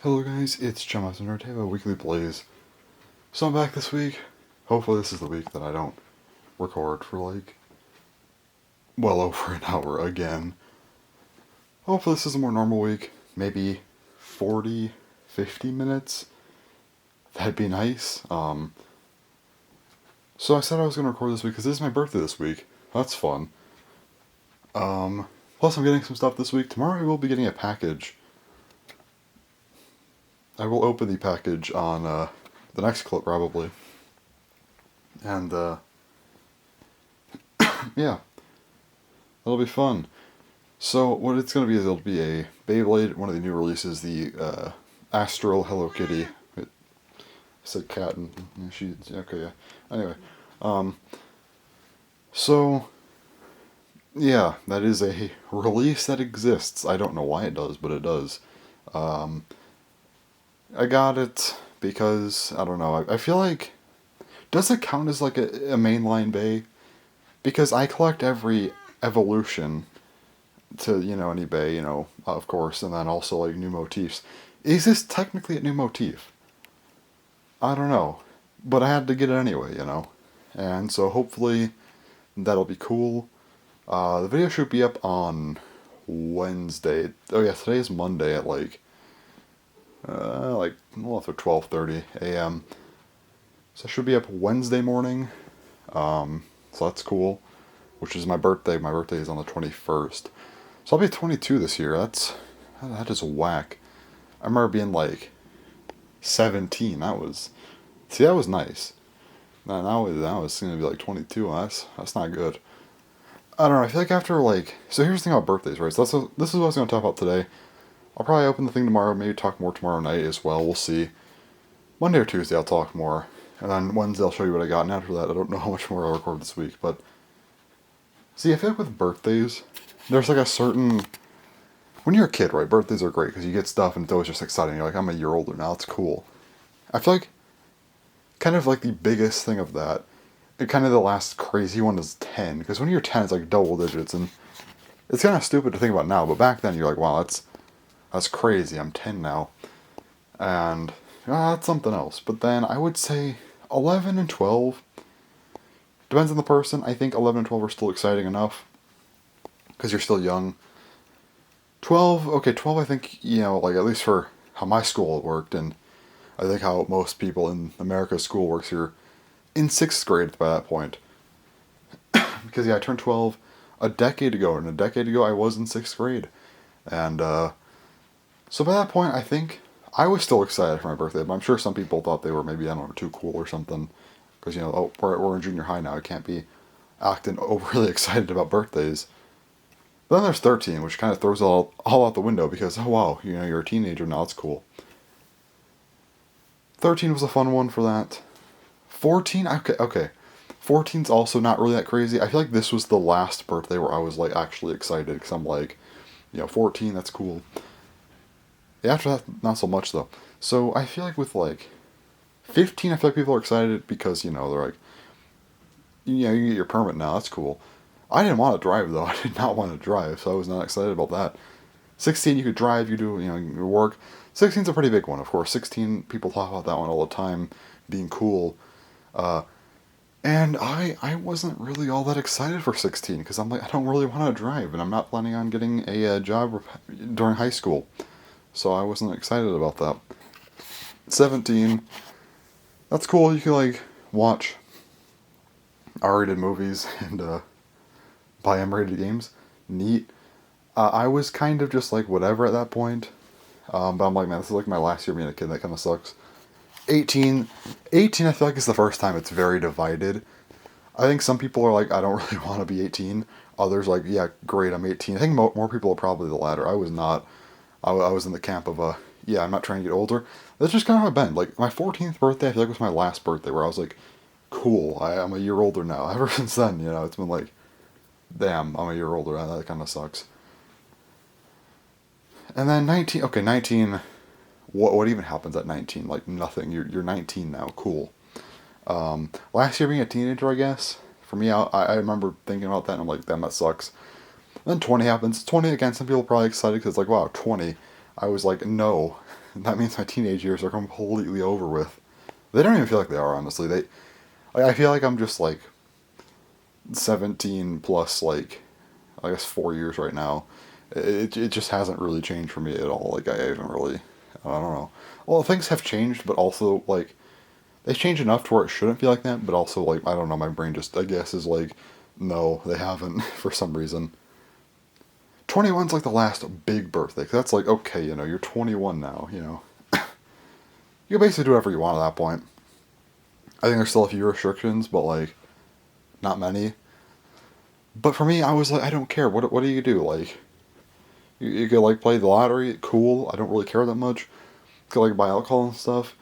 Hello guys, it's John Nerdtable, Weekly Blaze. So I'm back this week. Hopefully this is the week that I don't record for well over an hour again. Hopefully this is a more normal week. Maybe 40, 50 minutes. That'd be nice. So I said I was going to record this week because this is my birthday this week. That's fun. Plus I'm getting some stuff this week. Tomorrow I will be getting a package. I will open the package on the next clip probably. And yeah, that'll be fun. So what it's going to be is it'll be a Beyblade, one of the new releases, the Astral Hello Kitty. It said cat and she, okay, yeah. Anyway, so yeah, that is a release that exists. I don't know why it does, but it does. I got it because, I don't know, I feel like, does it count as like a mainline Bey? Because I collect every evolution to, any Bey, of course, and then also like new motifs. Is this technically a new motif? I don't know. But I had to get it anyway, And so hopefully that'll be cool. The video should be up on Wednesday. Oh yeah, today is Monday at after 12:30 a.m. So it should be up Wednesday morning. So that's cool. Which is my birthday. My birthday is on the 21st. So I'll be 22 this year. That is whack. I remember being 17. That was nice. Now it's gonna be 22. That's not good. I don't know. I feel like after so here's the thing about birthdays, right? So this is what I was gonna talk about today. I'll probably open the thing tomorrow. Maybe talk more tomorrow night as well. We'll see. Monday or Tuesday I'll talk more, and then Wednesday I'll show you what I got. And after that, I don't know how much more I'll record this week, but see, I feel like with birthdays, there's a certain. When you're a kid, right? Birthdays are great because you get stuff and it's always just exciting. You're like, I'm a year older now. It's cool. I feel like kind of the biggest thing of that, and kind of the last crazy one is 10. Because when you're 10, it's double digits, and it's kind of stupid to think about now. But back then, you're like, wow, that's crazy. I'm 10 now, and that's something else. But then I would say 11 and 12. Depends on the person. I think 11 and 12 are still exciting enough because you're still young. 12, okay, 12 I think, at least for how my school worked, and I think how most people in America's school works, you're in 6th grade by that point. Because, I turned 12 a decade ago, and a decade ago I was in 6th grade. And, so by that point, I think I was still excited for my birthday, but I'm sure some people thought they were maybe, I don't know, too cool or something. Because, we're in junior high now, I can't be acting overly excited about birthdays. But then there's 13, which kind of throws it all out the window because, oh wow, you're a teenager now, it's cool. 13 was a fun one for that. 14, okay. 14's also not really that crazy. I feel like this was the last birthday where I was actually excited because I'm 14, that's cool. Yeah, after that, not so much though. So I feel like with 15, I feel like people are excited because, they're you get your permit now, that's cool. I didn't want to drive though. I did not want to drive, so I was not excited about that. 16, you could drive, you do, your work. 16's a pretty big one, of course. 16, people talk about that one all the time, being cool. And I wasn't really all that excited for 16, because I'm I don't really want to drive, and I'm not planning on getting a job during high school. So I wasn't excited about that. 17, that's cool. You can, watch R-rated movies and, buy M-rated games. Neat. I was kind of just whatever at that point. But I'm man, this is my last year being a kid. That kind of sucks. 18 I feel like is the first time it's very divided. I think some people are I don't really want to be 18. Others yeah, great, I'm 18. I think more people are probably the latter. I was not. I was in the camp of yeah, I'm not trying to get older. That's just kind of how I've been. My 14th birthday, I feel was my last birthday where I was cool, I'm a year older now. Ever since then, it's been damn, I'm a year older. That kind of sucks. And then 19, okay, 19, what even happens at 19? Nothing. You're 19 now, cool. Last year being a teenager, I guess, for me, I remember thinking about that, and I'm damn, that sucks. And then 20 happens. 20, again, some people are probably excited because wow, 20. I was like, no, that means my teenage years are completely over with. They don't even feel like they are, honestly. I feel like I'm just like 17 plus, like, I guess 4 years right now. It just hasn't really changed for me at all. Like, I haven't really, I don't know. Well, things have changed, but also, like, they changed enough to where it shouldn't feel like that, but also, like, I don't know, my brain just, I guess, is like, no, they haven't, for some reason. 21's like the last big birthday, 'cause that's like, okay, you're 21 now, You can basically do whatever you want at that point. I think there's still a few restrictions, but, like, not many. But for me, I was like, I don't care. What do you do? Like, you could, like, play the lottery, cool. I don't really care that much. You could, like, buy alcohol and stuff.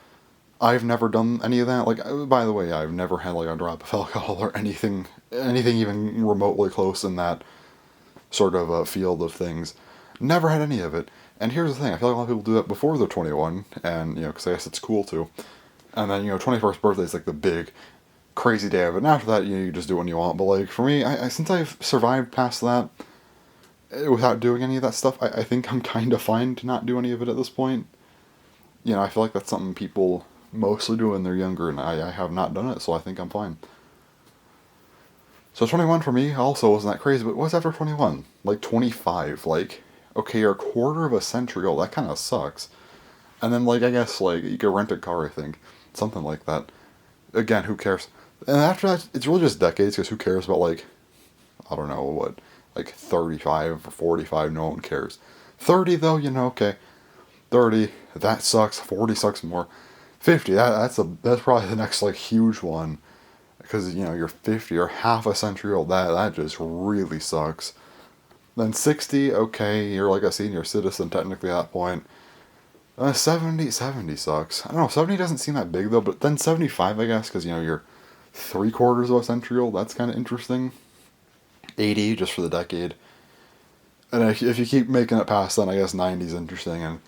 I've never done any of that. Like, by the way, I've never had, like, a drop of alcohol or anything even remotely close in that sort of field of things. Never had any of it. And here's the thing, I feel like a lot of people do that before they're 21, and, because I guess it's cool to. And then, 21st birthday is like the big, crazy day of it. And after that, you just do what you want. But, like, for me, since I've survived past that, without doing any of that stuff, I think I'm kind of fine to not do any of it at this point. I feel like that's something people mostly do when they're younger, and I have not done it, so I think I'm fine. So 21 for me also wasn't that crazy, but what's after 21? Like 25, like, okay, you're a quarter of a century old, that kind of sucks. And then, like, I guess, like, you could rent a car, I think. Something like that. Again, who cares? And after that, it's really just decades, because who cares about, like, I don't know, what, like 35 or 45, no one cares. 30, though, okay. 30, that sucks. 40 sucks more. 50, that's probably the next, like, huge one. Because, you're 50 or half a century old. That just really sucks. Then 60, okay, you're like a senior citizen technically at that point. 70 sucks. I don't know, 70 doesn't seem that big though, but then 75, I guess, because, you're 3/4 of a century old. That's kind of interesting. 80, just for the decade. And if you keep making it past then, I guess 90 is interesting. And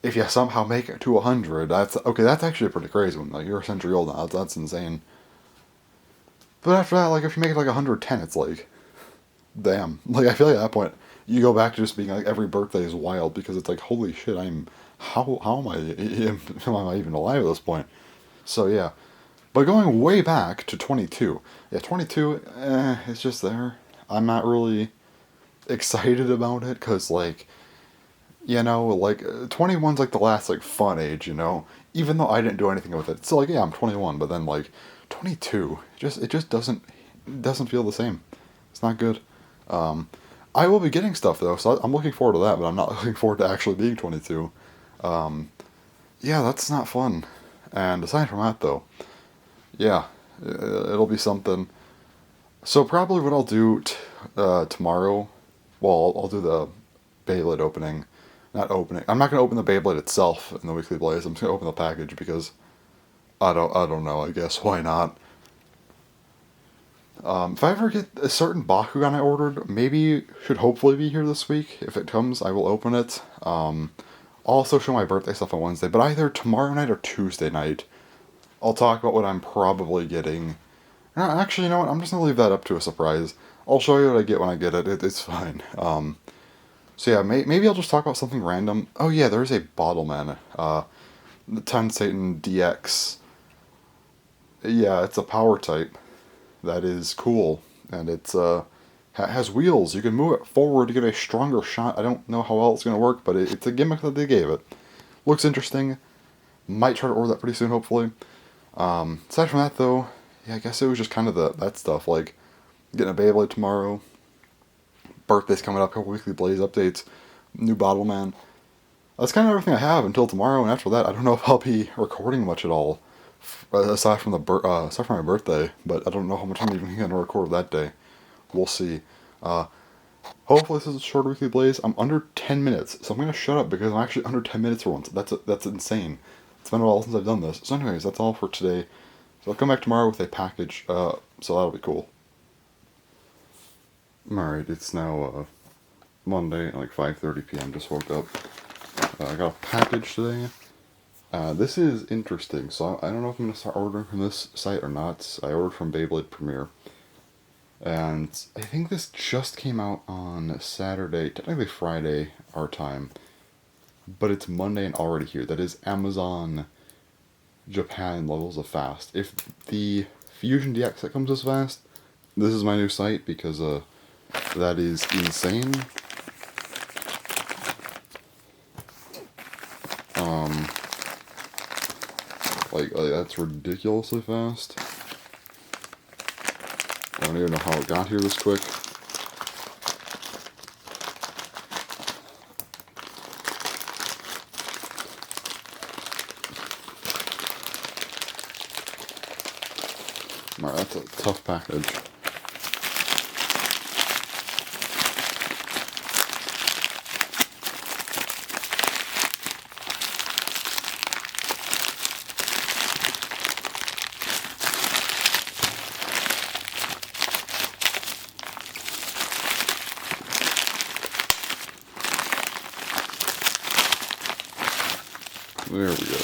if you somehow make it to 100, that's actually pretty crazy. When, like, you're a century old now, that's insane. But after that, like, if you make it like 110, it's like, damn. Like, I feel like at that point, you go back to just being like, every birthday is wild, because it's like, holy shit, how am I even alive at this point? So, yeah. But going way back to 22, yeah, 22, it's just there. I'm not really excited about it, because, like, like, 21's like the last, like, fun age, even though I didn't do anything with it. So, like, yeah, I'm 21, but then, like, 22, it just doesn't feel the same. It's not good. I will be getting stuff though, so I'm looking forward to that, but I'm not looking forward to actually being 22. Yeah, that's not fun. And aside from that though, yeah, it'll be something. So probably what I'll do tomorrow, well, I'll do the Beyblade opening. Not opening. I'm not gonna open the Beyblade itself in the Weekly Blaze. I'm just gonna open the package because I don't know. I guess why not? If I ever get a certain Bakugan I ordered, maybe should hopefully be here this week. If it comes, I will open it. I'll also show my birthday stuff on Wednesday, but either tomorrow night or Tuesday night, I'll talk about what I'm probably getting. Actually, you know what? I'm just gonna leave that up to a surprise. I'll show you what I get when I get it. It's fine. So yeah, maybe I'll just talk about something random. Oh yeah, there's a Bottleman. The Ten Satan DX. Yeah, it's a power type. That is cool, and it's has wheels. You can move it forward to get a stronger shot. I don't know how well it's gonna work, but it's a gimmick that they gave it. Looks interesting. Might try to order that pretty soon, hopefully. Aside from that, though, yeah, I guess it was just kind of that stuff, like getting a Beyblade tomorrow. Birthday's coming up. Couple Weekly Blaze updates. New Bottleman. That's kind of everything I have until tomorrow, and after that, I don't know if I'll be recording much at all. Aside from aside from my birthday, but I don't know how much I'm even gonna record that day. We'll see. Hopefully this is a short Weekly Blaze. I'm under 10 minutes, so I'm gonna shut up because I'm actually under 10 minutes for once. That's insane. It's been a while since I've done this. So anyways, that's all for today. So I'll come back tomorrow with a package. So that'll be cool. Alright, it's now Monday at like 5:30 p.m. Just woke up. I got a package today. This is interesting, so I don't know if I'm going to start ordering from this site or not. I ordered from Beyblade Premiere. And I think this just came out on Saturday, technically Friday, our time. but it's Monday and already here. That is Amazon Japan levels of fast. If the Fusion DX that comes this fast, this is my new site because that is insane. Like that's ridiculously fast. I don't even know how it got here this quick. Alright, that's a tough package. There we go.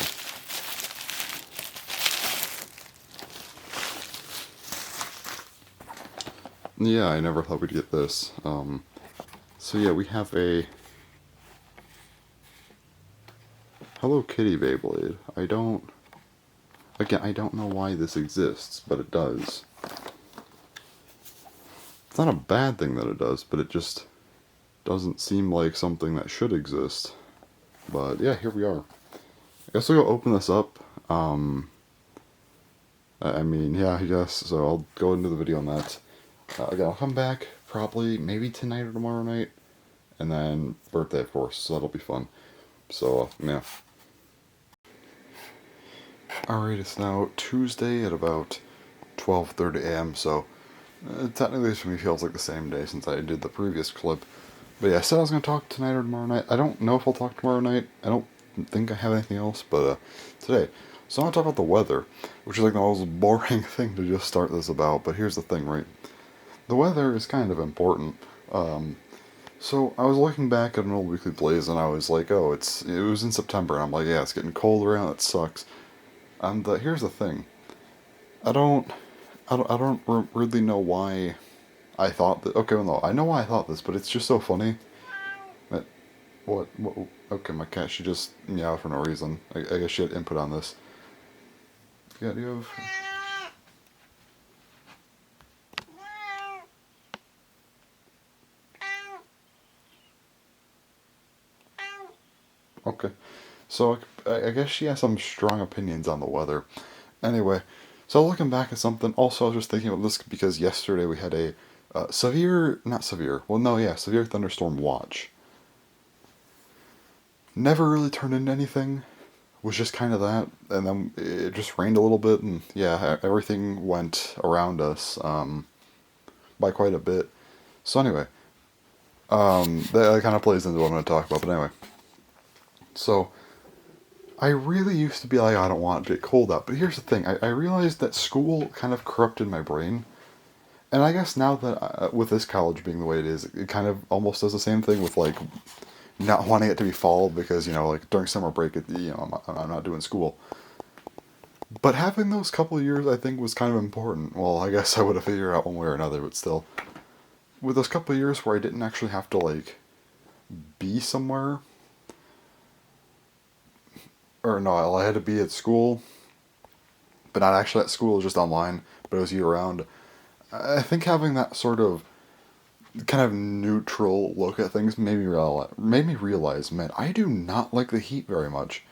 Yeah, I never thought we'd get this. So yeah, we have a Hello Kitty Beyblade. I don't know why this exists, but it does. It's not a bad thing that it does, but it just doesn't seem like something that should exist. But yeah, here we are. I guess we'll go open this up. I mean, yeah, I guess. So I'll go into the video on that. Again, I'll come back probably maybe tonight or tomorrow night. And then birthday, of course, so that'll be fun. So, yeah. Alright, it's now Tuesday at about 12:30 a.m., so technically this for me feels like the same day since I did the previous clip. But yeah, I said I was going to talk tonight or tomorrow night. I don't know if I'll talk tomorrow night. I don't think I have anything else, but today. So I want to talk about the weather, which is like the most boring thing to just start this about, but here's the thing, right? The weather is kind of important. So I was looking back at an old Weekly Blaze and I was like, oh, it was in September, and I'm like, yeah, it's getting colder and that sucks. And here's the thing. I don't really know why I thought that. Okay, well, no, I know why I thought this, but it's just so funny. That, what? Okay, my cat, she just meowed for no reason. I guess she had input on this. Yeah, do you have... Okay. So, I guess she has some strong opinions on the weather. Anyway, so looking back at something, also I was just thinking about this because yesterday we had a severe thunderstorm watch. Never really turned into anything. Was just kind of that, and then it just rained a little bit, and yeah, everything went around us by quite a bit. So anyway, that kind of plays into what I'm going to talk about, but anyway. So, I really used to be like, I don't want it to get cold out, but here's the thing, I realized that school kind of corrupted my brain, and I guess now that, with this college being the way it is, it kind of almost does the same thing with, like, not wanting it to be fall because, like, during summer break, I'm not doing school. But having those couple of years, I think, was kind of important. Well, I guess I would have figured out one way or another, but still. With those couple of years where I didn't actually have to, like, be somewhere, or no, I had to be at school, but not actually at school, just online, but it was year-round. I think having that sort of kind of neutral look at things made me realize, man, I do not like the heat very much.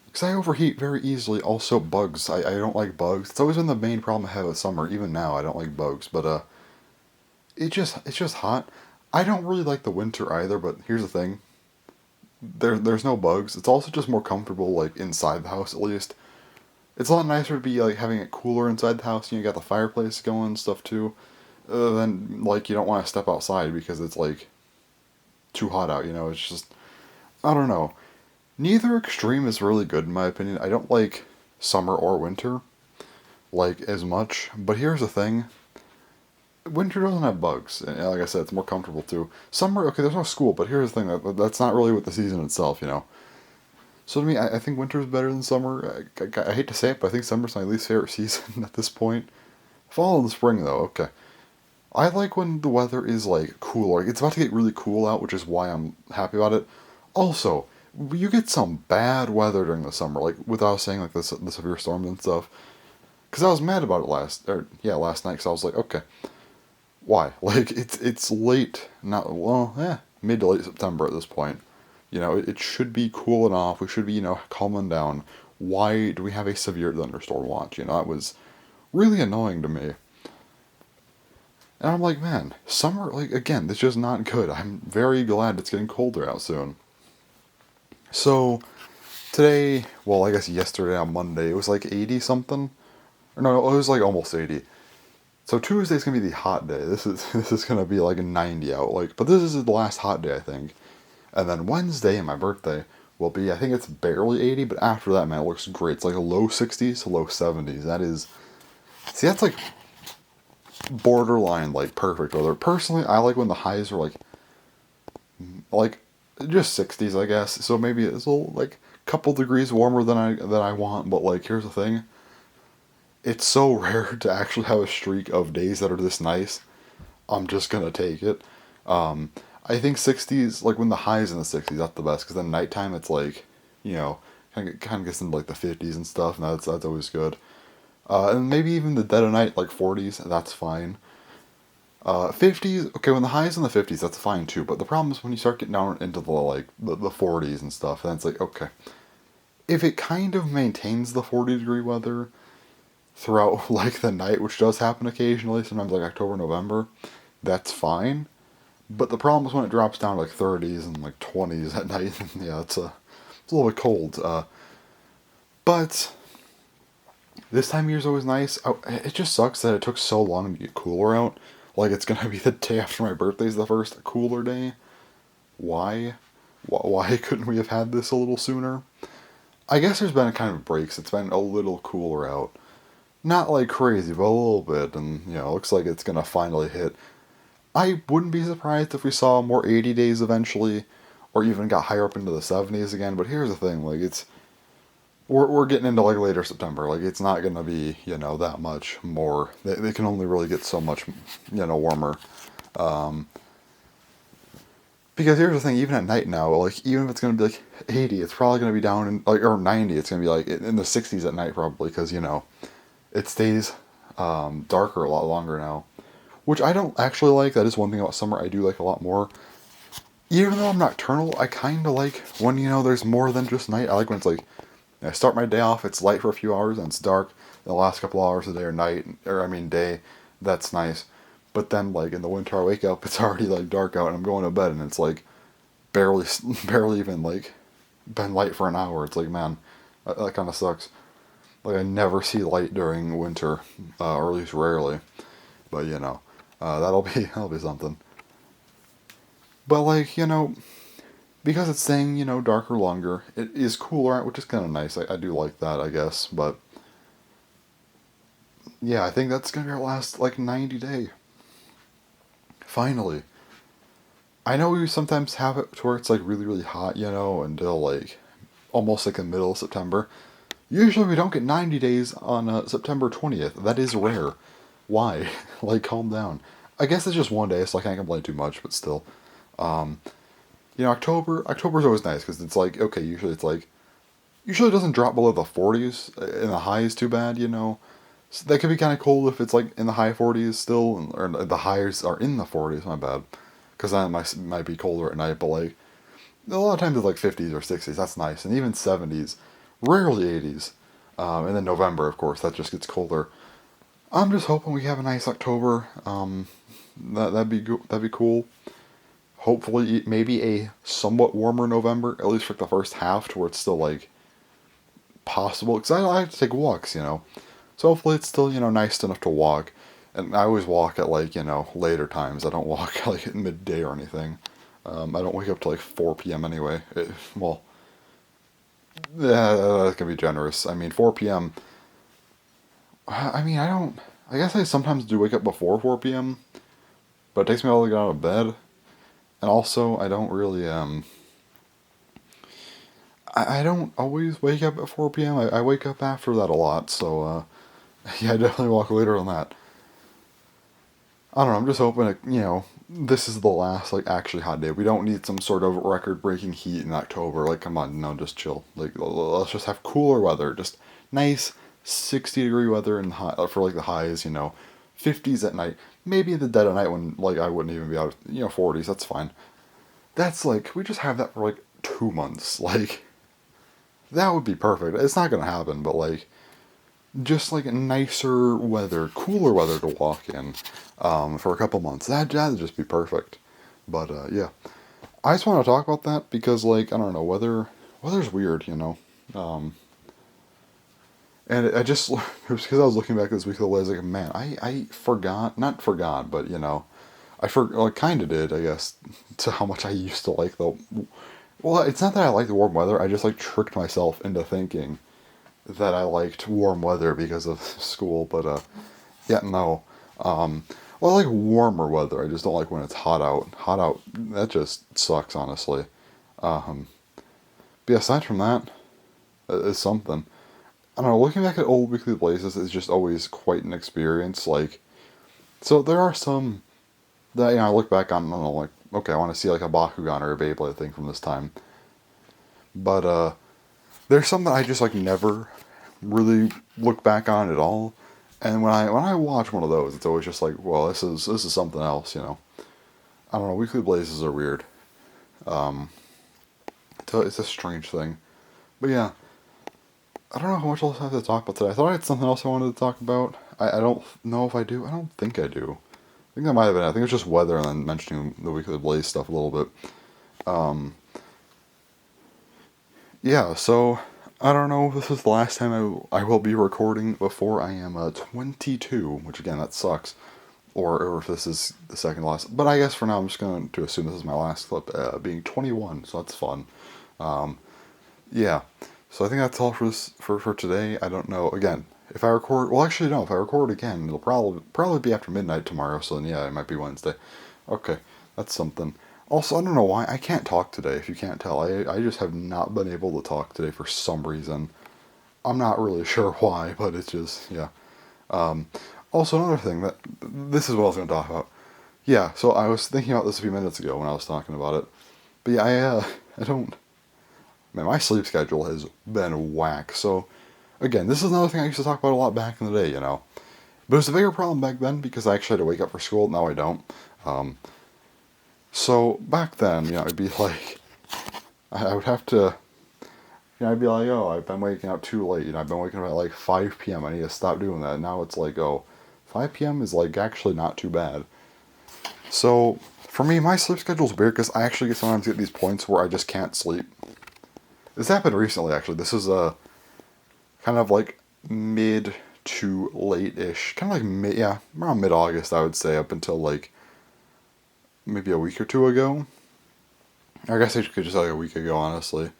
Because I overheat very easily. Also, bugs. I don't like bugs. It's always been the main problem I have with summer. Even now, I don't like bugs. But, it's just hot. I don't really like the winter either, but here's the thing. There's no bugs. It's also just more comfortable, like, inside the house, at least. It's a lot nicer to be, like, having it cooler inside the house. You got the fireplace going and stuff, too. Then, like, you don't want to step outside because it's, like, too hot out, It's just... I don't know. Neither extreme is really good, in my opinion. I don't like summer or winter, like, as much. But here's the thing. Winter doesn't have bugs. And like I said, it's more comfortable, too. Summer, okay, there's no school, but here's the thing. That's not really with the season itself, So to me, I think winter is better than summer. I hate to say it, but I think summer's my least favorite season at this point. Fall and spring, though, okay. I like when the weather is, like, cooler. Like, it's about to get really cool out, which is why I'm happy about it. Also, you get some bad weather during the summer, like without saying like the severe storms and stuff. Because I was mad about it last night. Because I was like, okay, why? Like it's late, not well, mid to late September at this point. It should be cooling off. We should be calming down. Why do we have a severe thunderstorm watch? That was really annoying to me. And I'm like, man, summer, like, again, it's just not good. I'm very glad it's getting colder out soon. So, today, well, I guess yesterday on Monday, it was like 80 something. Or no, it was like almost 80. So Tuesday's gonna be the hot day. This is gonna be like a 90 out. Like, but this is the last hot day, I think. And then Wednesday, my birthday, will be, I think it's barely 80, but after that, man, it looks great. It's like a low 60s to low 70s. That's like borderline, like perfect weather. Personally, I like when the highs are like just 60s, I guess. So maybe it's a little, like, couple degrees warmer than I want. But like, here's the thing: it's so rare to actually have a streak of days that are this nice. I'm just gonna take it. I think 60s, like when the highs in the 60s, that's the best. Because then nighttime, it's like, you know, kind of gets into like the 50s and stuff, and that's always good. And maybe even the dead of night, like 40s, that's fine. 50s, okay, when the highs in the 50s, that's fine too. But the problem is when you start getting down into the 40s and stuff, then it's like, okay, if it kind of maintains the 40-degree weather throughout like the night, which does happen occasionally, sometimes like October, November, that's fine. But the problem is when it drops down to like 30s and like 20s at night. Yeah, it's a little bit cold. But this time of year is always nice. It just sucks that it took so long to get cooler out. Like it's gonna be the day after my birthday's the first cooler day. Why? Why couldn't we have had this a little sooner? I guess there's been a kind of breaks. It's been a little cooler out. Not like crazy, but a little bit. And, it looks like it's gonna finally hit. I wouldn't be surprised if we saw more 80 days eventually, or even got higher up into the 70s again. But here's the thing: like we're getting into like later September. Like it's not gonna be that much more. They can only really get so much warmer. Because here's the thing: even at night now, like even if it's gonna be like 80, it's probably gonna be down in like or 90. It's gonna be like in the 60s at night probably because it stays darker a lot longer now, which I don't actually like. That is one thing about summer I do like a lot more. Even though I'm nocturnal, I kind of like when there's more than just night. I like when it's like I start my day off, it's light for a few hours and it's dark. The last couple hours of the day or night, or I mean day, that's nice. But then like in the winter, I wake up, it's already like dark out, and I'm going to bed, and it's like barely, barely even like been light for an hour. It's like, man, that kind of sucks. Like I never see light during winter, or at least rarely. But that'll be something. But like because it's saying darker longer, it is cooler out, which is kind of nice. I do like that, I guess. But yeah, I think that's gonna be our last like 90 day. Finally, I know we sometimes have it to where it's like really really hot, until like almost like the middle of September. Usually we don't get 90 days on September 20th. That is rare. Why? Like, calm down. I guess it's just one day, so I can't complain too much, but still. Um, October's always nice because it's like, okay, usually it doesn't drop below the 40s in the highs too bad. So that could be kind of cold if it's like in the high 40s still, or the highs are in the 40s, my bad. Because that might be colder at night, but like, a lot of times it's like 50s or 60s, that's nice. And even 70s, rarely 80s. And then November, of course, that just gets colder. I'm just hoping we have a nice October. That'd be cool. Hopefully, maybe a somewhat warmer November, at least for the first half, to where it's still like possible. Because I like to take walks. So hopefully it's still nice enough to walk. And I always walk at like later times. I don't walk like at midday or anything. I don't wake up till like 4 p.m. anyway. Well, yeah, that can be generous. I mean, 4 p.m. I mean, I don't. I guess I sometimes do wake up before 4 p.m., but it takes me a while to get out of bed. And also, I don't really, I don't always wake up at 4 p.m. I wake up after that a lot, so, yeah, I definitely walk later than that. I don't know, I'm just hoping it, this is the last like actually hot day. We don't need some sort of record-breaking heat in October. Like, come on, no, just chill. Like, let's just have cooler weather. Just nice 60-degree weather and high, for like the highs. 50s at night. Maybe in the dead of night when like I wouldn't even be out. 40s. That's fine. That's like we just have that for like 2 months. Like that would be perfect. It's not gonna happen, but like just like nicer weather, cooler weather to walk in for a couple months. That'd just be perfect. But yeah, I just want to talk about that because like I don't know, weather's weird. Um, and I just it was because I was looking back this week. I was like, man, I forgot, not forgot, but like kind of did, I guess, to how much I used to like the. Well, it's not that I like the warm weather. I just like tricked myself into thinking that I liked warm weather because of school, but yeah, no. Um, well, I like warmer weather. I just don't like when it's hot out. Hot out, that just sucks, honestly. Um, but yeah, aside from that, it's something. I don't know. Looking back at old weekly places is just always quite an experience. Like, so there are some that I look back on. I don't know, like, okay, I want to see like a Bakugan or a Beyblade thing from this time, but there's some that I just like never really look back on at all. And when I watch one of those, it's always just like, well, this is something else. I don't know. Weekly blazes are weird. Um, it's a strange thing. But yeah, I don't know how much else I have to talk about today. I thought I had something else I wanted to talk about. I don't know if I do. I don't think I do. I think that might have been. I think it's just weather and then mentioning the weekly blaze stuff a little bit. Um, yeah. So I don't know if this is the last time I will be recording before I am 22, which again that sucks. Or if this is the second last. But I guess for now I'm just going to assume this is my last clip, being 21, so that's fun. Um, yeah, so I think that's all for for today. I don't know. Again, if I record, well, actually no, if I record again, it'll probably be after midnight tomorrow. So then yeah, it might be Wednesday. Okay, that's something. Also, I don't know why I can't talk today. If you can't tell, I just have not been able to talk today for some reason. I'm not really sure why, but it's just yeah. Um, Also, another thing that this is what I was going to talk about. Yeah, so I was thinking about this a few minutes ago when I was talking about it. But yeah, I don't. Man, my sleep schedule has been whack. So again, this is another thing I used to talk about a lot back in the day. But it was a bigger problem back then because I actually had to wake up for school. Now I don't. Um, so back then, it'd be like I would have to. I'd be like, oh, I've been waking up too late. I've been waking up at like 5 p.m. I need to stop doing that. Now it's like, oh, 5 p.m. is like actually not too bad. So for me, my sleep schedule's weird because I actually sometimes get these points where I just can't sleep. This happened recently, actually. This is kind of like mid to late-ish, kind of like yeah, around mid-August, I would say, up until like maybe a week or two ago. I guess I could just say like a week ago, honestly.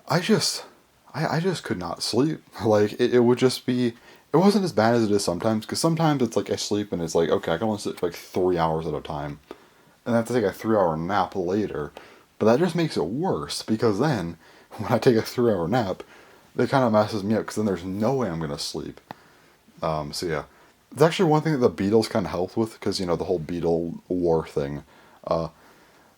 I just, I just could not sleep. Like it would just be. It wasn't as bad as it is sometimes, because sometimes it's like I sleep and it's like, okay, I can only sleep for like 3 hours at a time, and I have to take a 3 hour nap later. But that just makes it worse because then when I take a 3 hour nap, it kind of messes me up because then there's no way I'm gonna sleep. So yeah, it's actually one thing that the Beatles kind of helped with because the whole Beatle war thing. Uh,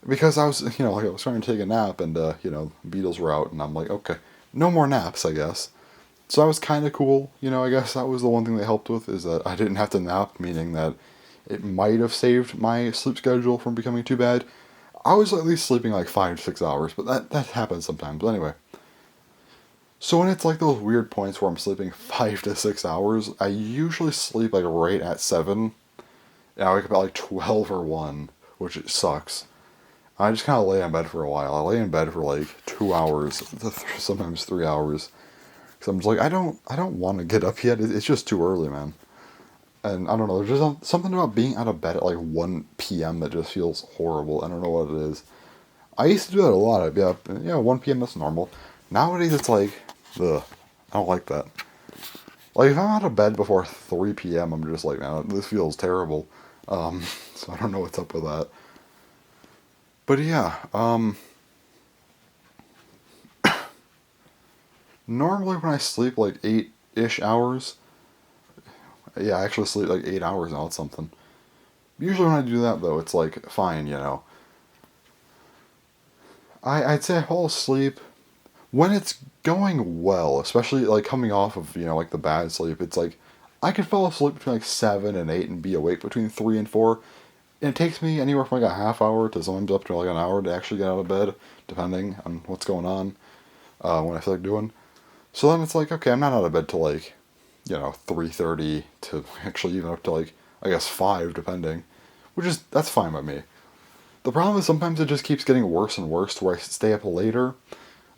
because I was like I was trying to take a nap and Beatles were out and I'm like, okay, no more naps, I guess. So that was kind of cool. I guess that was the one thing they helped with is that I didn't have to nap, meaning that it might have saved my sleep schedule from becoming too bad. I was at least sleeping like 5 to 6 hours, but that happens sometimes. But anyway, so when it's like those weird points where I'm sleeping 5 to 6 hours, I usually sleep like right at 7, and I wake up at like 12 or 1, which it sucks. I just kind of lay in bed for a while. I lay in bed for like 2 hours, sometimes 3 hours. Cause I'm just like I don't want to get up yet. It's just too early, man. And I don't know. There's just something about being out of bed at like 1 p.m. that just feels horrible. I don't know what it is. I used to do that a lot. I'd be up, 1 p.m. That's normal. Nowadays it's like, ugh, I don't like that. Like if I'm out of bed before 3 p.m., I'm just like, man, this feels terrible. So I don't know what's up with that. But yeah, normally when I sleep like 8-ish hours, Yeah, I actually sleep like 8 hours now. It's something. Usually when I do that though, it's like fine, you know. I'd say I fall asleep when it's going well, especially like coming off of like the bad sleep. It's like I could fall asleep between like 7 and 8 and be awake between 3 and 4. And it takes me anywhere from like a half hour to sometimes up to like an hour to actually get out of bed, depending on what's going on, when I feel like doing. So then it's like, okay, I'm not out of bed till like, 3:30 to actually even up to like, I guess 5, depending. That's fine by me. The problem is sometimes it just keeps getting worse and worse to where I stay up later.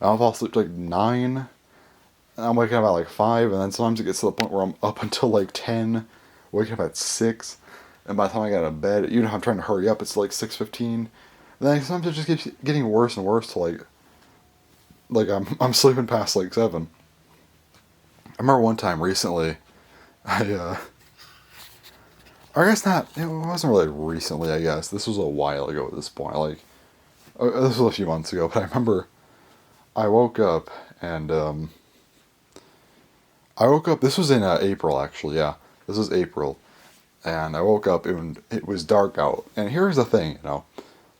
I'll fall asleep to like 9, and I'm waking up at like 5, and then sometimes it gets to the point where I'm up until like 10, waking up at 6, and by the time I get out of bed, I'm trying to hurry up, it's like 6:15. And then sometimes it just keeps getting worse and worse to like I'm sleeping past like 7. I remember one time recently, I I guess not. It wasn't really recently. I guess this was a while ago at this point. This was a few months ago, but I remember I woke up and I woke up. This was in April, actually. Yeah, this was April, and I woke up and it was dark out. And here's the thing,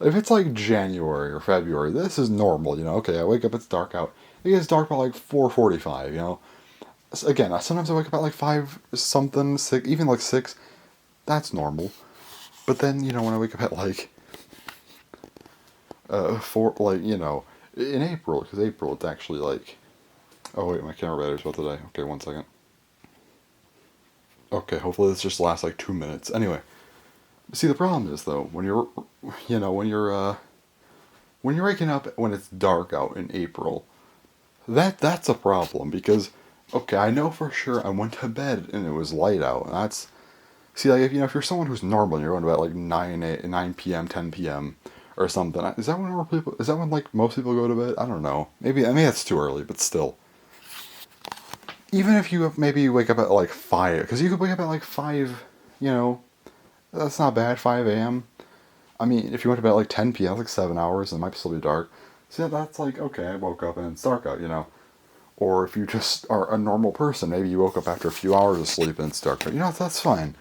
if it's like January or February, this is normal. Okay, I wake up, it's dark out. It gets dark by like 4:45. Again, sometimes I wake up at like 5 something, 6, even like 6. That's normal. But then when I wake up at like 4, like in April, because April it's actually like. Oh wait, my camera battery's about to die. Okay, 1 second. Okay, hopefully this just lasts like 2 minutes. Anyway, see the problem is though when you're, when you're waking up when it's dark out in April, that's a problem because, okay, I know for sure I went to bed and it was light out. And that's see like if you're someone who's normal and you're going to bed at like 9 p.m. 10 p.m. or something. Is that when more people? Is that when like most people go to bed? I don't know. Maybe I mean that's too early, but still. Even if you maybe wake up at like 5, because you could wake up at like 5, you know, that's not bad, 5 a.m. I mean, if you went to bed at like 10 p.m., that's like 7 hours, and it might still be dark. So that's like, okay, I woke up and it's dark out. Or if you just are a normal person, maybe you woke up after a few hours of sleep and it's dark out. That's fine.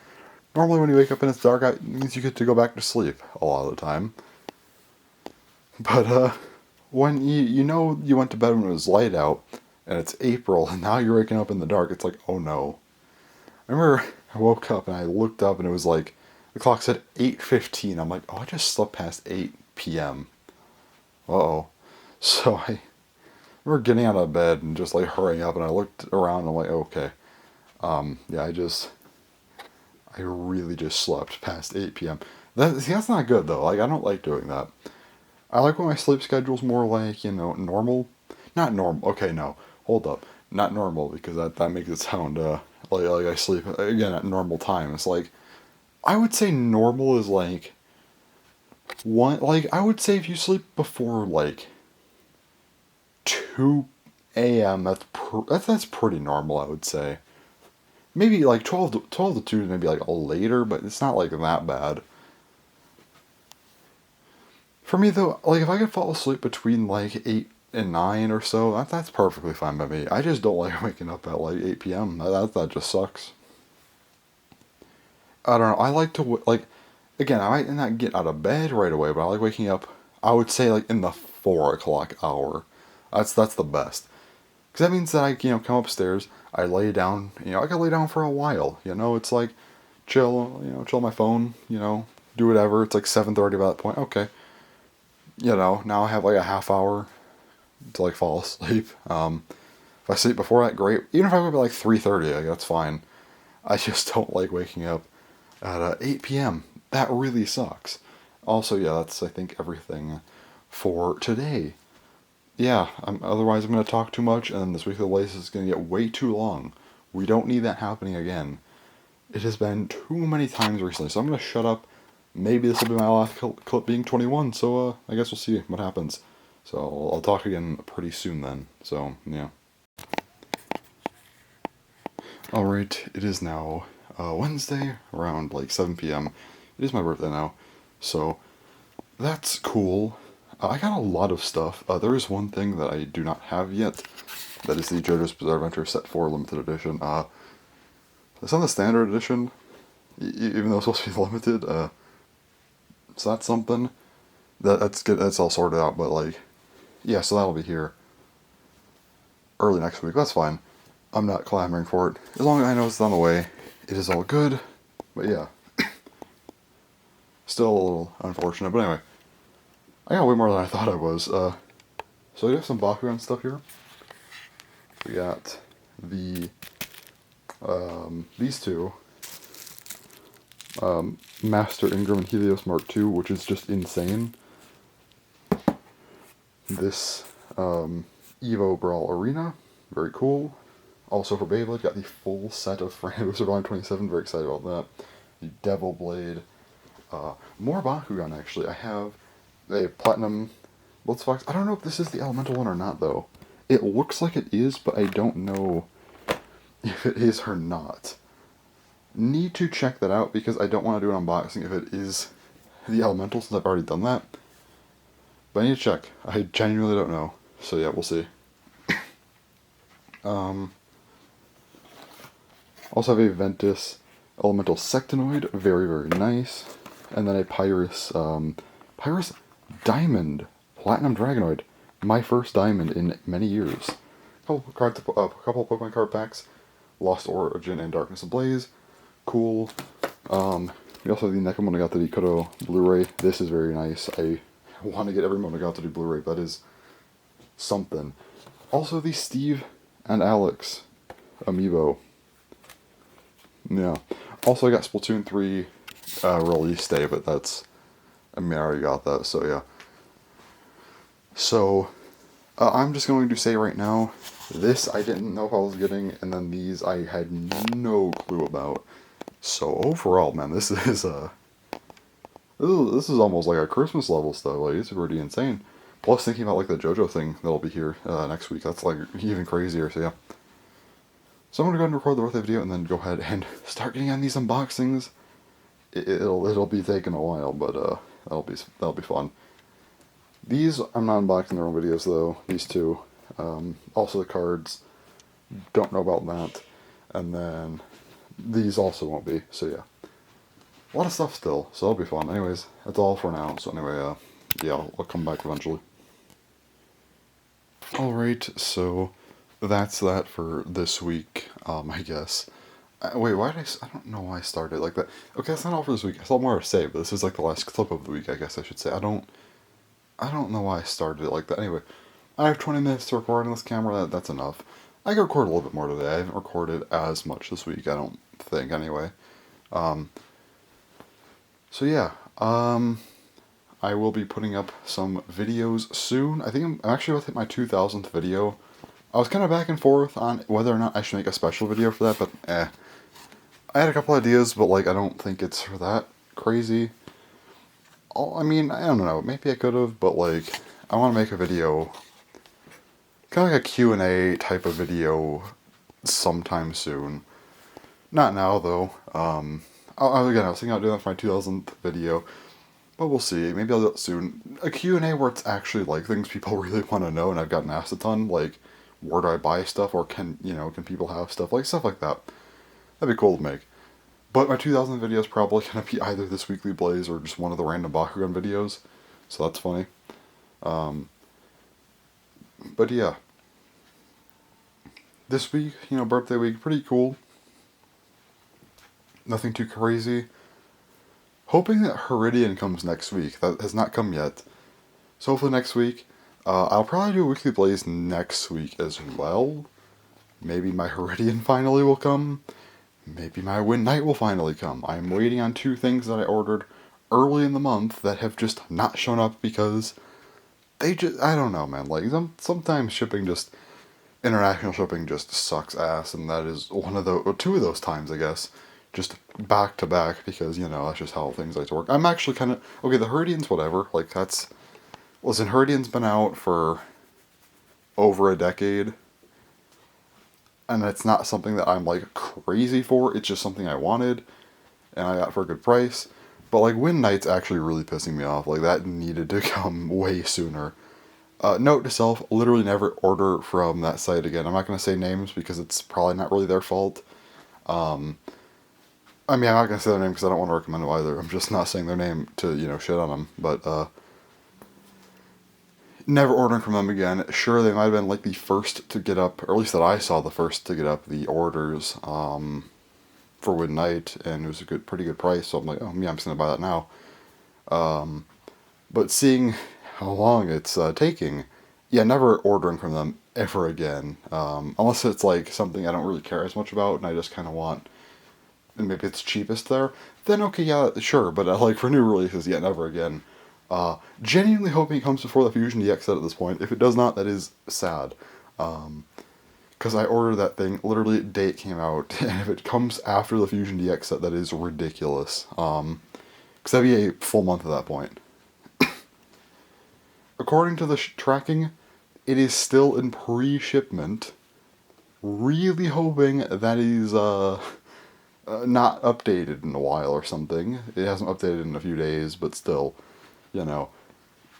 Normally when you wake up and it's dark out, it means you get to go back to sleep a lot of the time. But, when you went to bed when it was light out, and it's April, and now you're waking up in the dark, it's like, oh no. I remember I woke up and I looked up and it was like, the clock said 8:15. I'm like, oh, I just slept past 8 p.m. Uh-oh. So I remember getting out of bed and just like hurrying up, and I looked around and I'm like, okay. Yeah, I really just slept past 8 p.m. That's not good though. Like, I don't like doing that. I like when my sleep schedule's more like, normal. Not normal. Okay, no. Hold up. Not normal, because that makes it sound like I sleep again at normal time. It's like I would say normal is like I would say if you sleep before like 2 a.m. That's pretty normal, I would say. Maybe like 12 to 2 is maybe like a later, but it's not like that bad. For me though, like if I could fall asleep between like 8 and 9 or so, that's perfectly fine by me. I just don't like waking up at like 8 p.m. That just sucks. I don't know. I like to like again. I might not get out of bed right away, but I like waking up. I would say like in the 4 o'clock hour. That's the best. Because that means that I come upstairs. I lay down. I can lay down for a while. It's like chill. Chill on my phone. Do whatever. It's like 7:30 by that point. Okay. Now I have like a half hour to like fall asleep. If I sleep before that, great. Even if I wake up at like 3:30, like, that's fine. I just don't like waking up at 8 p.m. That really sucks. Also, yeah, that's I think everything for today. Yeah, otherwise I'm gonna talk too much, and this week of the lace is gonna get way too long. We don't need that happening again. It has been too many times recently, so I'm gonna shut up. Maybe this will be my last clip being 21, so I guess we'll see what happens. So I'll talk again pretty soon then. So yeah. Alright, it is now Wednesday around like 7 p.m. It is my birthday now, so that's cool. I got a lot of stuff. There is one thing that I do not have yet. That is the JoJo's Bizarre Adventure Set 4 Limited Edition. It's on the standard edition, even though it's supposed to be limited. So that's something. That's good. That's all sorted out. But like, yeah. So that'll be here early next week. That's fine. I'm not clamoring for it. As long as I know it's on the way, it is all good. But yeah, still a little unfortunate. But anyway, I got way more than I thought I was. So we have some Bakugan stuff here. We got these two. Master Ingram and Helios Mark II, which is just insane. This Evo Brawl Arena, very cool. Also for Beyblade, got the full set of Framebooster Volume 27, very excited about that. The Devil Blade. More Bakugan, actually. I have a Platinum Blitzbox. I don't know if this is the Elemental one or not, though. It looks like it is, but I don't know if it is or not. Need to check that out, because I don't want to do an unboxing if it is the Elemental, since I've already done that. But I need to check. I genuinely don't know. So yeah, we'll see. Also have a Ventus Elemental Sectinoid, very, very nice. And then a Pyrus Diamond Platinum Dragonoid. My first diamond in many years. A couple Pokemon card packs. Lost Origin and Darkness Ablaze. Cool. We also have the Nekomonogatari Kodo Blu-ray. This is very nice. I want to get every Monogatari Blu-ray. That is something. Also the Steve and Alex Amiibo. Yeah. Also I got Splatoon 3 release day, but that's... I mean, I already got that, so yeah. So, I'm just going to say right now, this I didn't know if I was getting, and then these I had no clue about. So overall, man, this is almost like a Christmas level stuff. Like, it's pretty insane. Plus, thinking about like the JoJo thing that'll be here next week, that's like even crazier. So yeah. So I'm gonna go ahead and record the birthday video, and then go ahead and start getting on these unboxings. It'll be taking a while, but that'll be fun. These I'm not unboxing their own videos though. These two, also the cards. Don't know about that, and then these also won't be. So yeah, a lot of stuff still. So it'll be fun. Anyways, that's all for now. So anyway, yeah, I'll come back eventually. All right, so that's that for this week. I guess. Wait, why did I don't know why I started like that. Okay, that's not all for this week. I still have more to say, but this is like the last clip of the week, I guess I should say. I don't know why I started it like that. Anyway, I have 20 minutes to record on this camera. That's enough. I can record a little bit more today. I haven't recorded as much this week, I don't think, anyway. So yeah, I will be putting up some videos soon. I think I'm actually about to hit my 2000th video. I was kind of back and forth on whether or not I should make a special video for that, but I had a couple ideas, but like I don't think it's that crazy. I mean, I don't know, maybe I could have, but like, I want to make a video, kind of like a Q&A type of video sometime soon. Not now, though. Again, I was thinking about doing that for my 2000th video, but we'll see. Maybe I'll do it soon. A Q&A where it's actually like things people really want to know, and I've gotten asked a ton, like, where do I buy stuff, or can people have stuff like that. That'd be cool to make. But my 2000 video is probably going to be either this Weekly Blaze or just one of the random Bakugan videos. So that's funny. But yeah. This week, birthday week, pretty cool. Nothing too crazy. Hoping that Heridian comes next week. That has not come yet. So hopefully next week. I'll probably do a Weekly Blaze next week as well. Maybe my Heridian finally will come. Maybe my Win Knight will finally come. I'm waiting on 2 things that I ordered early in the month that have just not shown up because I don't know, man. Like, sometimes international shipping just sucks ass, and that is 2 of those times, I guess. Just back to back, because, that's just how things like to work. I'm actually kind of, okay, the Heridian's whatever, like, listen, Heridian's been out for over a decade. And it's not something that I'm, like, crazy for. It's just something I wanted, and I got for a good price. But, like, Win Knight's actually really pissing me off. Like, that needed to come way sooner. Note to self, literally never order from that site again. I'm not going to say names because it's probably not really their fault. I mean, I'm not gonna say their name because I don't want to recommend them either. I'm just not saying their name to, you know, shit on them. But never ordering from them again. Sure, they might have been like the first to get up, or at least that I saw the first to get up the orders for Wood Night, and it was a pretty good price. So I'm like, oh yeah, I'm just gonna buy that now. But seeing how long it's taking, yeah, never ordering from them ever again. Unless it's like something I don't really care as much about, and I just kind of want, and maybe it's cheapest there. Then okay, yeah, sure. But like for new releases, yeah, never again. Genuinely hoping it comes before the Fusion DX set at this point. If it does not, that is sad. Because I ordered that thing literally the day it came out, and if it comes after the Fusion DX set, that is ridiculous. Because that'd be a full month at that point. According to the tracking, it is still in pre-shipment. Really hoping that is not updated in a while or something. It hasn't updated in a few days, but still, you know.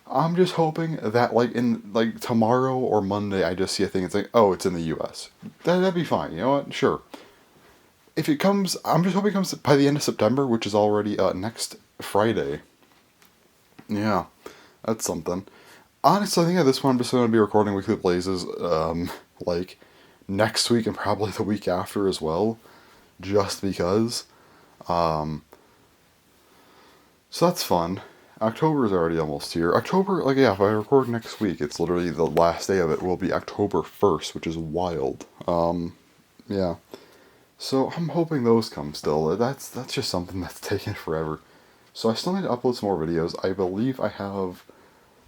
I'm just hoping that like in like tomorrow or Monday I just see a thing. It's like, oh, it's in the U.S. That'd be fine. You know what? Sure. If it comes, I'm just hoping it comes by the end of September, which is already next Friday. Yeah, that's something. Honestly, I think at this point I'm just going to be recording Weekly Blazes, like, next week and probably the week after as well, just because. So that's fun. October is already almost here. October, like, yeah, if I record next week, it's literally the last day of it will be October 1st, which is wild. Yeah. So I'm hoping those come still. That's just something that's taken forever. So I still need to upload some more videos. I believe I have...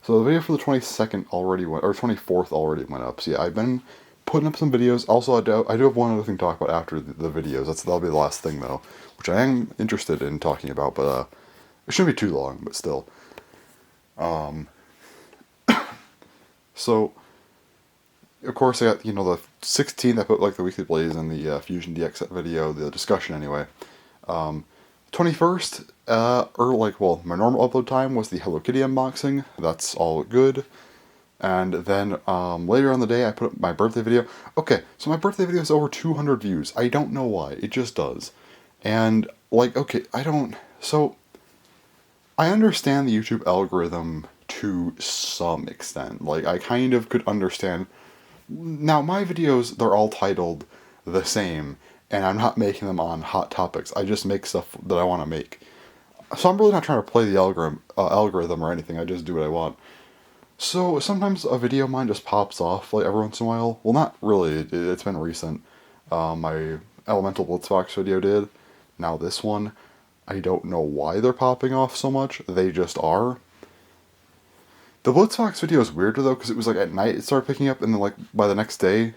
So the video for the 22nd already went, or 24th already went up. So yeah, I've been putting up some videos. Also, I do have one other thing to talk about after the videos. That'll be the last thing though, which I am interested in talking about, but it shouldn't be too long, but still. So, of course, I got, you know, the 16th, I put like the Weekly Blaze and the Fusion DX set video, the discussion anyway. 21st, or like, well, my normal upload time was the Hello Kitty unboxing. That's all good. And then later on the day, I put up my birthday video. Okay, so my birthday video has over 200 views. I don't know why. It just does. And, like, okay, so, I understand the YouTube algorithm to some extent. Like, I kind of could understand. Now, my videos, they're all titled the same, and I'm not making them on hot topics. I just make stuff that I want to make. So I'm really not trying to play the algorithm or anything. I just do what I want. So sometimes a video of mine just pops off like every once in a while. Well, not really. It's been recent. My Elemental Blitzbox video did. Now this one, I don't know why they're popping off so much. They just are. The Blitzbox video is weirder though, because it was like at night it started picking up, and then like by the next day,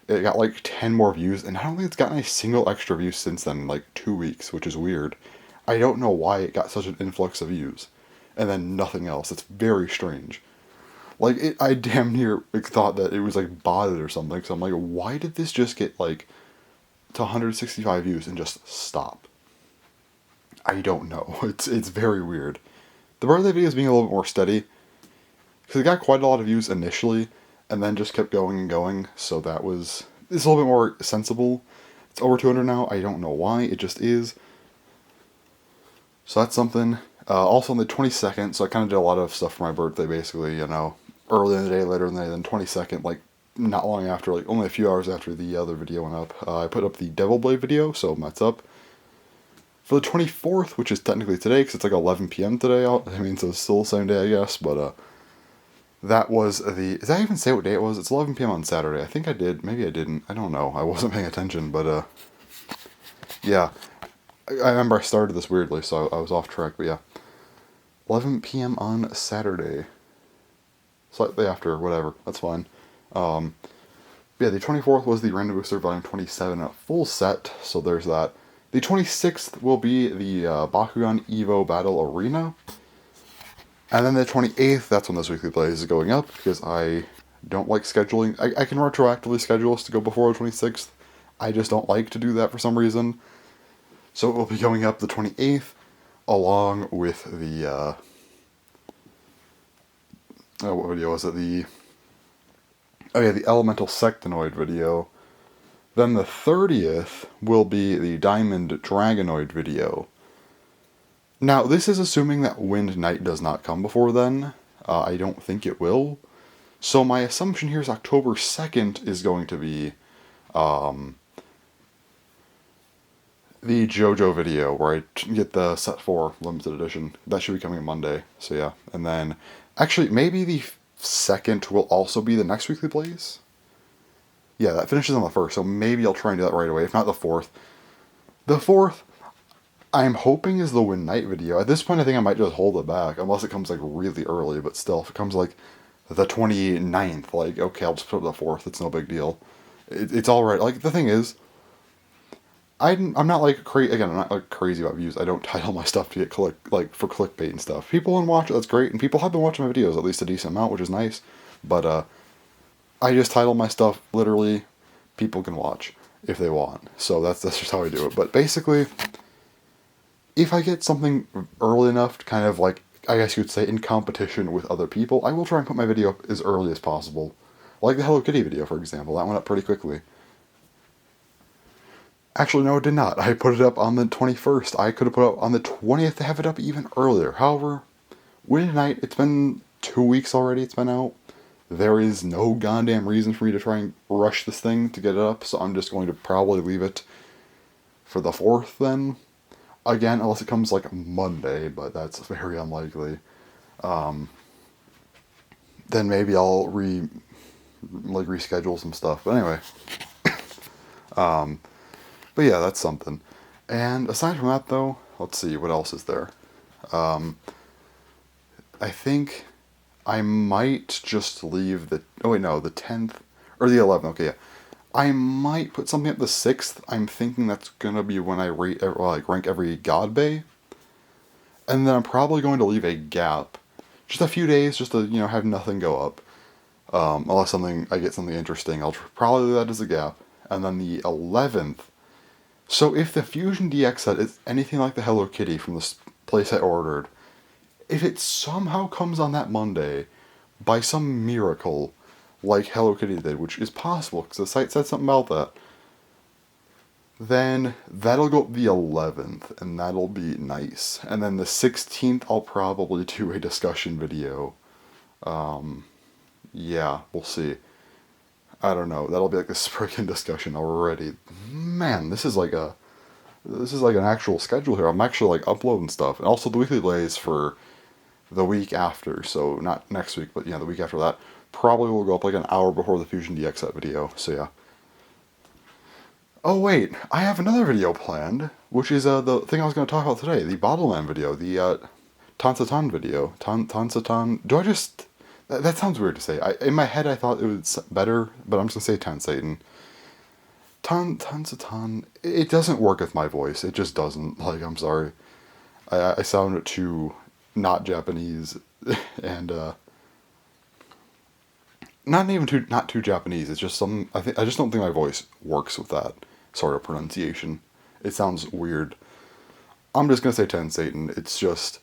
it got like 10 more views, and I don't think it's gotten a single extra view since then in like 2 weeks, which is weird. I don't know why it got such an influx of views, and then nothing else. It's very strange. Like, I damn near thought that it was like botted or something, so I'm like, why did this just get like to 165 views and just stop? I don't know. It's very weird. The birthday video is being a little bit more steady, because it got quite a lot of views initially, and then just kept going and going, so it's a little bit more sensible. It's over 200 now, I don't know why, it just is. So that's something. Also on the 22nd, so I kind of did a lot of stuff for my birthday, basically, you know, early in the day, later in the day, then 22nd, like, not long after, like, only a few hours after the other video went up, I put up the Devil Blade video, so that's up. For the 24th, which is technically today, because it's like 11 p.m. today, I mean, so it's still the same day, I guess, but, that was did I even say what day it was? It's 11 p.m. on Saturday. I think I did. Maybe I didn't. I don't know. I wasn't paying attention, but, yeah. I remember I started this weirdly, so I was off track, but yeah. 11 p.m. on Saturday. Slightly after, whatever. That's fine. Yeah, the 24th was the Random Booster Volume 27 a full set, so there's that. The 26th will be the Bakugan Evo Battle Arena. And then the 28th, that's when this Weekly Blaze is going up, because I don't like scheduling. I can retroactively schedule us to go before the 26th. I just don't like to do that for some reason. So it will be going up the 28th, along with the, what video was it? The Elemental Sectonoid video. Then the 30th will be the Diamond Dragonoid video. Now, this is assuming that Wind Knight does not come before then. I don't think it will. So my assumption here is October 2nd is going to be the JoJo video, where I get the Set 4 limited edition. That should be coming Monday, so yeah. And then, actually, maybe the 2nd will also be the next weekly plays? Yeah, that finishes on the 1st, so maybe I'll try and do that right away, if not the 4th. The 4th, I'm hoping is the Wind Knight video. At this point, I think I might just hold it back, unless it comes, like, really early, but still, if it comes, like, the 29th, like, okay, I'll just put it the 4th, it's no big deal. It's alright. Like, the thing is, I'm not like again, I'm not like crazy about views. I don't title my stuff to get for clickbait and stuff. People want to watch it, that's great, and people have been watching my videos at least a decent amount, which is nice. But I just title my stuff literally people can watch if they want. So that's just how I do it. But basically, if I get something early enough to kind of like, I guess you would say, in competition with other people, I will try and put my video up as early as possible. Like the Hello Kitty video, for example. That went up pretty quickly. Actually, no, it did not. I put it up on the 21st. I could have put it up on the 20th to have it up even earlier. However, Wind Knight, it's been 2 weeks already it's been out. There is no goddamn reason for me to try and rush this thing to get it up, so I'm just going to probably leave it for the 4th then. Again, unless it comes like Monday, but that's very unlikely. Then maybe I'll reschedule some stuff. But anyway. But yeah, that's something. And aside from that, though, let's see, what else is there? I think I might just leave the 10th, or the 11th, okay, yeah. I might put something at the 6th. I'm thinking that's gonna be when I rank every God Bay. And then I'm probably going to leave a gap. Just a few days, just to, have nothing go up. Unless I get something interesting, I'll probably leave that as a gap. And then the 11th, so if the Fusion DX set is anything like the Hello Kitty from the place I ordered, if it somehow comes on that Monday, by some miracle, like Hello Kitty did, which is possible, because the site said something about that, then that'll go up the 11th, and that'll be nice. And then the 16th, I'll probably do a discussion video. Yeah, we'll see. I don't know. That'll be like a friggin' discussion already. Man, this is like an actual schedule here. I'm actually like uploading stuff, and also the weekly plays for the week after. So not next week, but the week after that probably will go up like an hour before the Fusion DX set video. So yeah. Oh wait, I have another video planned, which is the thing I was going to talk about today, the Bottleman video, the Tansatan video. Tansatan. Do I just? That sounds weird to say. In my head, I thought it was better, but I'm just going to say Tansatan. Tansatan. It doesn't work with my voice. It just doesn't. Like, I'm sorry. I sound too not Japanese, and not too Japanese. It's just I just don't think my voice works with that sort of pronunciation. It sounds weird. I'm just going to say Tansatan. It's just...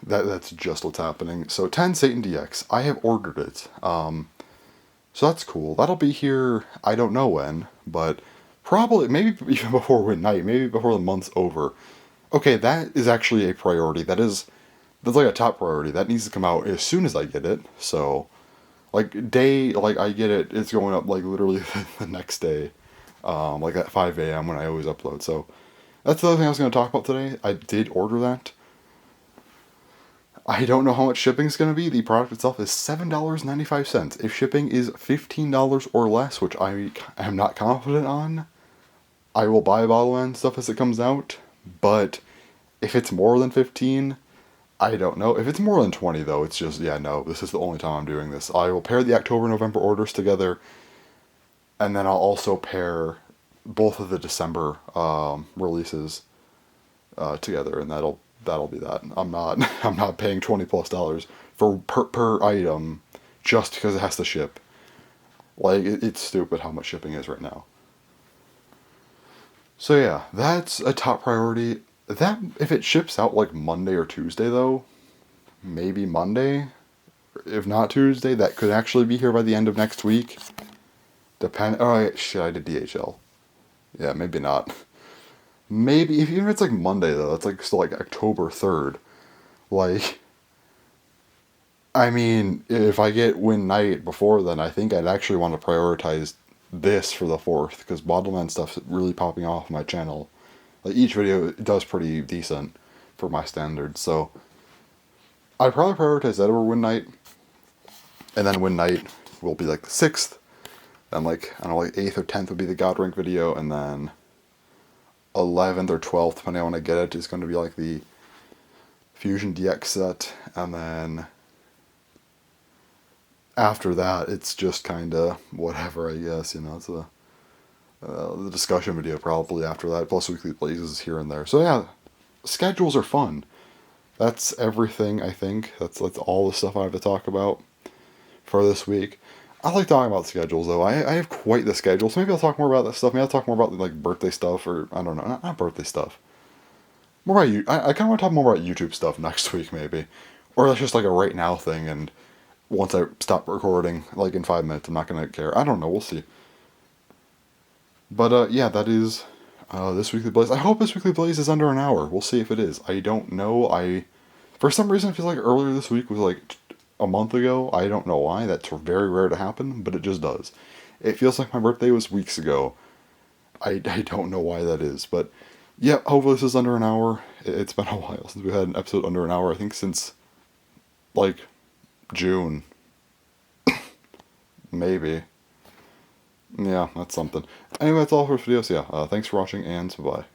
That's just what's happening. So Tansatan DX, I have ordered it. So that's cool. That'll be here, I don't know when, but probably, maybe even before Wind Knight, maybe before the month's over. Okay, that is actually a priority. That's like a top priority. That needs to come out as soon as I get it. So, I get it, it's going up like literally the next day. Like at 5 a.m. when I always upload. So, that's the other thing I was going to talk about today. I did order that. I don't know how much shipping is going to be. The product itself is $7.95. If shipping is $15 or less, which I am not confident on, I will buy Bottleman stuff as it comes out. But if it's more than 15, I don't know. If it's more than 20 though, it's just, no, this is the only time I'm doing this. I will pair the October-November orders together, and then I'll also pair both of the December releases together, and that'll be that. I'm not paying $20+ for per item just because it has to ship. Like, it's stupid how much shipping is right now. So yeah, that's a top priority. That, if it ships out like Monday or Tuesday though, maybe Monday, if not Tuesday, that could actually be here by the end of next week. Oh, shit, I did DHL. Yeah, maybe not. Maybe, even if it's like Monday, though, it's like still like October 3rd. Like, I mean, if I get win night before then, I think I'd actually want to prioritize this for the 4th, because Bottleman stuff's really popping off my channel. Like, each video does pretty decent for my standards, so I'd probably prioritize that over win night, and then win night will be like the 6th, and like, I don't know, like 8th or 10th would be the God Rank video, and then 11th or 12th, depending on when I get it, is going to be like the Fusion DX set, and then after that, it's just kind of whatever, I guess, you know, it's the discussion video probably after that, plus weekly blazes here and there. So yeah, schedules are fun. That's everything, I think. That's all the stuff I have to talk about for this week. I like talking about schedules, though. I have quite the schedule, so maybe I'll talk more about that stuff. Maybe I'll talk more about, like, birthday stuff, or, I don't know, not birthday stuff. More about you. I kind of want to talk more about YouTube stuff next week, maybe. Or that's just, like, a right now thing, and once I stop recording, like, in 5 minutes, I'm not going to care. I don't know, we'll see. But, yeah, that is this Weekly Blaze. I hope this Weekly Blaze is under an hour. We'll see if it is. I don't know. For some reason, it feels like earlier this week was, like, a month ago. I don't know why. That's very rare to happen, but it just does. It feels like my birthday was weeks ago. I don't know why that is, but yeah, hopefully this is under an hour. It's been a while since we had an episode under an hour. I think since, like, June. Maybe. Yeah, that's something. Anyway, that's all for this video, so yeah, thanks for watching, and bye.